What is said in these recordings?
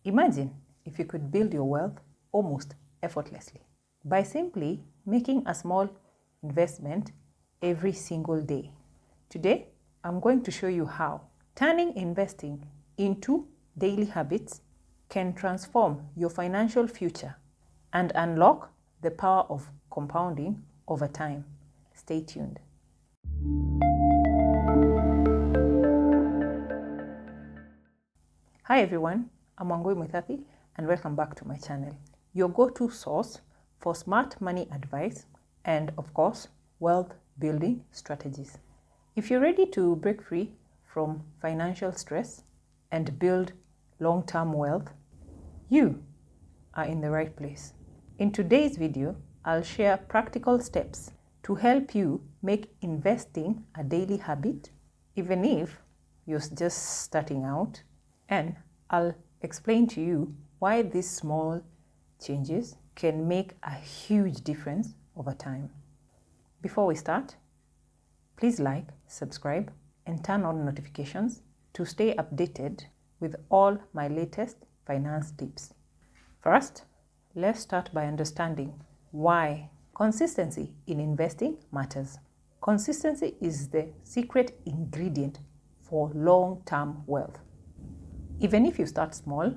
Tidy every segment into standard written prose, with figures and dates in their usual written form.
Imagine if you could build your wealth almost effortlessly by simply making a small investment every single day. Today, I'm going to show you how turning investing into daily habits can transform your financial future and unlock the power of compounding over time. Stay tuned. Hi everyone, I'm Wangui Mwithathi and welcome back to my channel, your go-to source for smart money advice and of course, wealth building strategies. If you're ready to break free from financial stress and build long-term wealth, you are in the right place. In today's video, I'll share practical steps to help you make investing a daily habit, even if you're just starting out. And I'll explain to you why these small changes can make a huge difference over time. Before we start, please like, subscribe, and turn on notifications to stay updated with all my latest finance tips. First, let's start by understanding why consistency in investing matters. Consistency is the secret ingredient for long-term wealth. Even if you start small,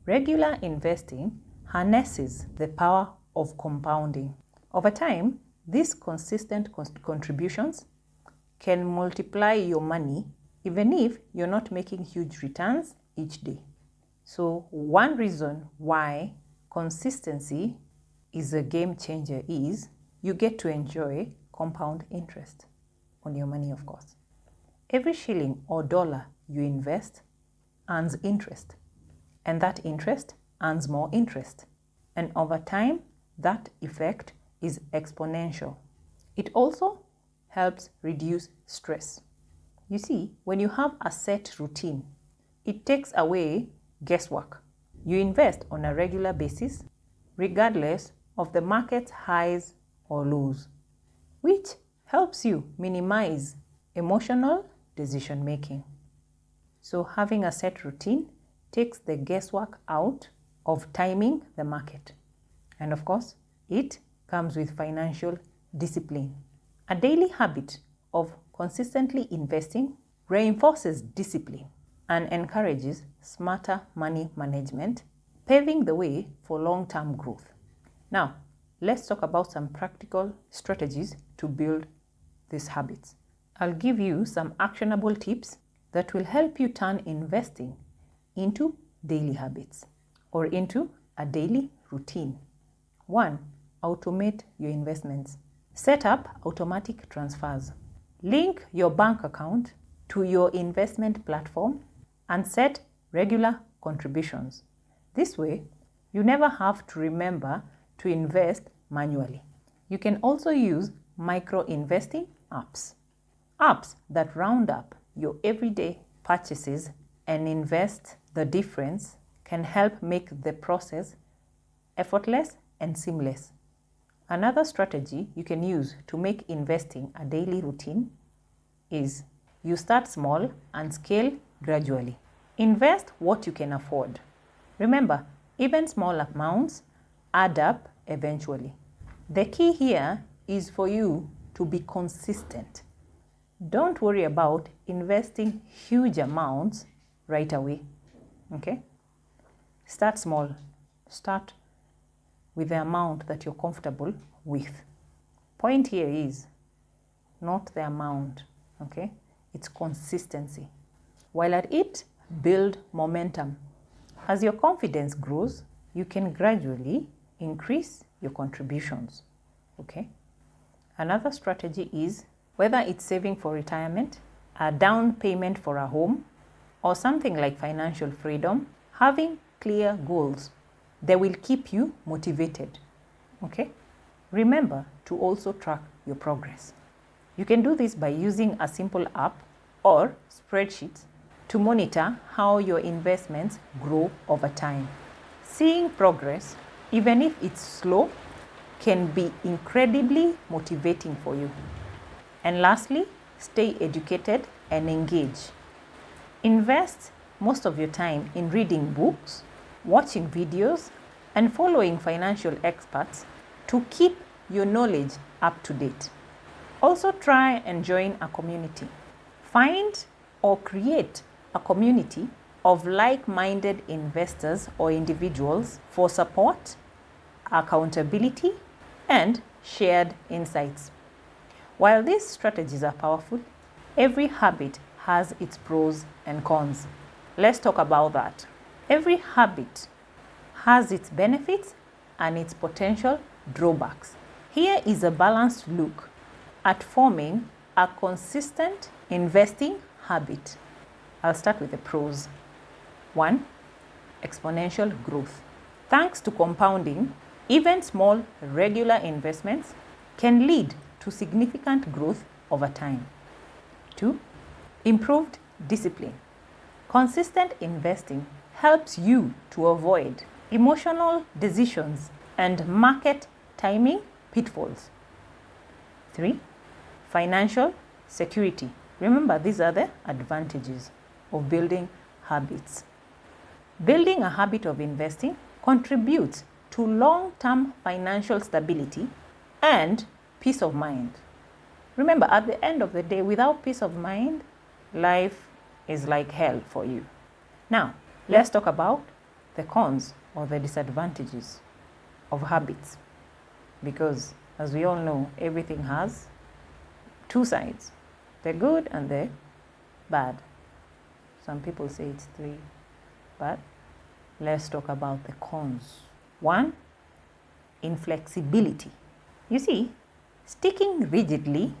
regular investing harnesses the power of compounding. Over time, these consistent contributions can multiply your money even if you're not making huge returns each day. So one reason why consistency is a game changer is you get to enjoy compound interest on your money, of course. Every shilling or dollar you invest earns interest, and that interest earns more interest. And over time, that effect is exponential. It also helps reduce stress. You see, when you have a set routine, it takes away guesswork. You invest on a regular basis, regardless of the market's highs or lows, which helps you minimize emotional decision making. So having a set routine takes the guesswork out of timing the market. And of course, it comes with financial discipline. A daily habit of consistently investing reinforces discipline and encourages smarter money management, paving the way for long-term growth. Now, let's talk about some practical strategies to build these habits. I'll give you some actionable tips that will help you turn investing into daily habits or into a daily routine. 1. Automate your investments. Set up automatic transfers. Link your bank account to your investment platform and set regular contributions. This way, you never have to remember to invest manually. You can also use micro-investing apps. Apps that round up your everyday purchases and invest the difference can help make the process effortless and seamless. Another strategy you can use to make investing a daily routine is you start small and scale gradually. Invest what you can afford. Remember, even small amounts add up eventually. The key here is for you to be consistent. Don't worry about investing huge amounts right away, okay? Start small. Start with the amount that you're comfortable with. Point here is not the amount, okay? It's consistency. While at it, build momentum. As your confidence grows, you can gradually increase your contributions, okay? Another strategy is whether it's saving for retirement, a down payment for a home, or something like financial freedom, having clear goals, they will keep you motivated, okay? Remember to also track your progress. You can do this by using a simple app or spreadsheet to monitor how your investments grow over time. Seeing progress, even if it's slow, can be incredibly motivating for you. And lastly, stay educated and engage. Invest most of your time in reading books, watching videos, and following financial experts to keep your knowledge up to date. Also try and join a community. Find or create a community of like-minded investors or individuals for support, accountability, and shared insights. While these strategies are powerful, every habit has its pros and cons. Let's talk about that. Every habit has its benefits and its potential drawbacks. Here is a balanced look at forming a consistent investing habit. I'll start with the pros. 1. Exponential growth. Thanks to compounding, even small regular investments can lead to significant growth over time. 2. Improved discipline. Consistent investing helps you to avoid emotional decisions and market timing pitfalls. 3. Financial security. Remember, these are the advantages of building habits. Building a habit of investing contributes to long-term financial stability and peace of mind. Remember, at the end of the day, without peace of mind, life is like hell for you. Now, let's talk about the cons or the disadvantages of habits. Because, as we all know, everything has two sides, the good and the bad. Some people say it's 3, but let's talk about the cons. 1, inflexibility. You see, sticking rigidly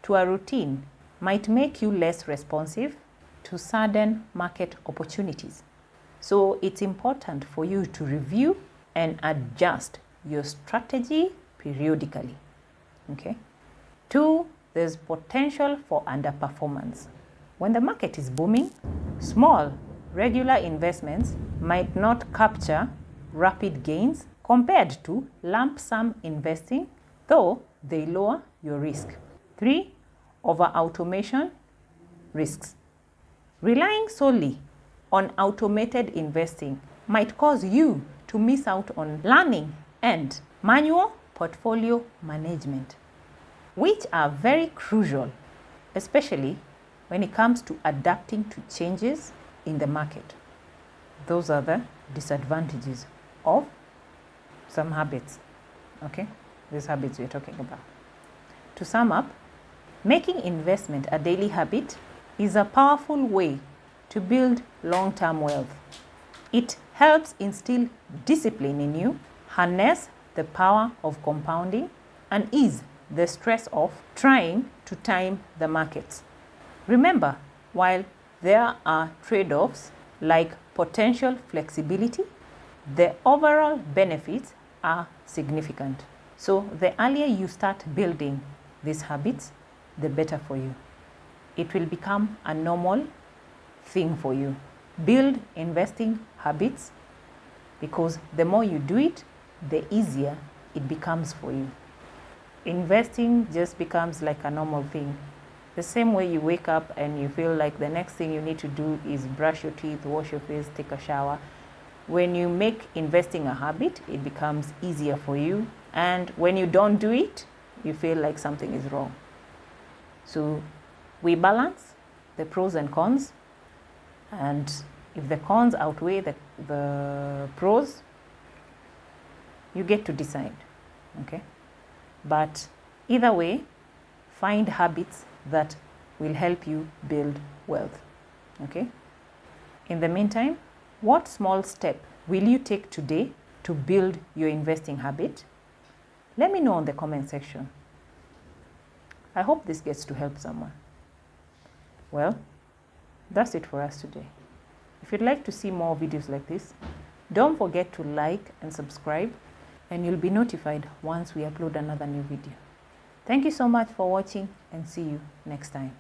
to a routine might make you less responsive to sudden market opportunities. So it's important for you to review and adjust your strategy periodically. Okay? 2, there's potential for underperformance. When the market is booming, small, regular investments might not capture rapid gains compared to lump sum investing, though they lower your risk. 3, over-automation risks. Relying solely on automated investing might cause you to miss out on learning and manual portfolio management, which are very crucial, especially when it comes to adapting to changes in the market. Those are the disadvantages of some habits, okay? These habits we're talking about. To sum up, making investment a daily habit is a powerful way to build long-term wealth. It helps instill discipline in you, harness the power of compounding, and ease the stress of trying to time the markets. Remember, while there are trade-offs like potential flexibility, the overall benefits are significant. So the earlier you start building these habits, the better for you. It will become a normal thing for you. Build investing habits, because the more you do it, the easier it becomes for you. Investing just becomes like a normal thing. The same way you wake up and you feel like the next thing you need to do is brush your teeth, wash your face, take a shower. When you make investing a habit, it becomes easier for you. And when you don't do it, you feel like something is wrong. So we balance the pros and cons. And if the cons outweigh the pros, you get to decide, okay? But either way, find habits that will help you build wealth, okay? In the meantime, what small step will you take today to build your investing habit? Let me know in the comment section. I hope this gets to help someone. Well, that's it for us today. If you'd like to see more videos like this, don't forget to like and subscribe, and you'll be notified once we upload another new video. Thank you so much for watching, and see you next time.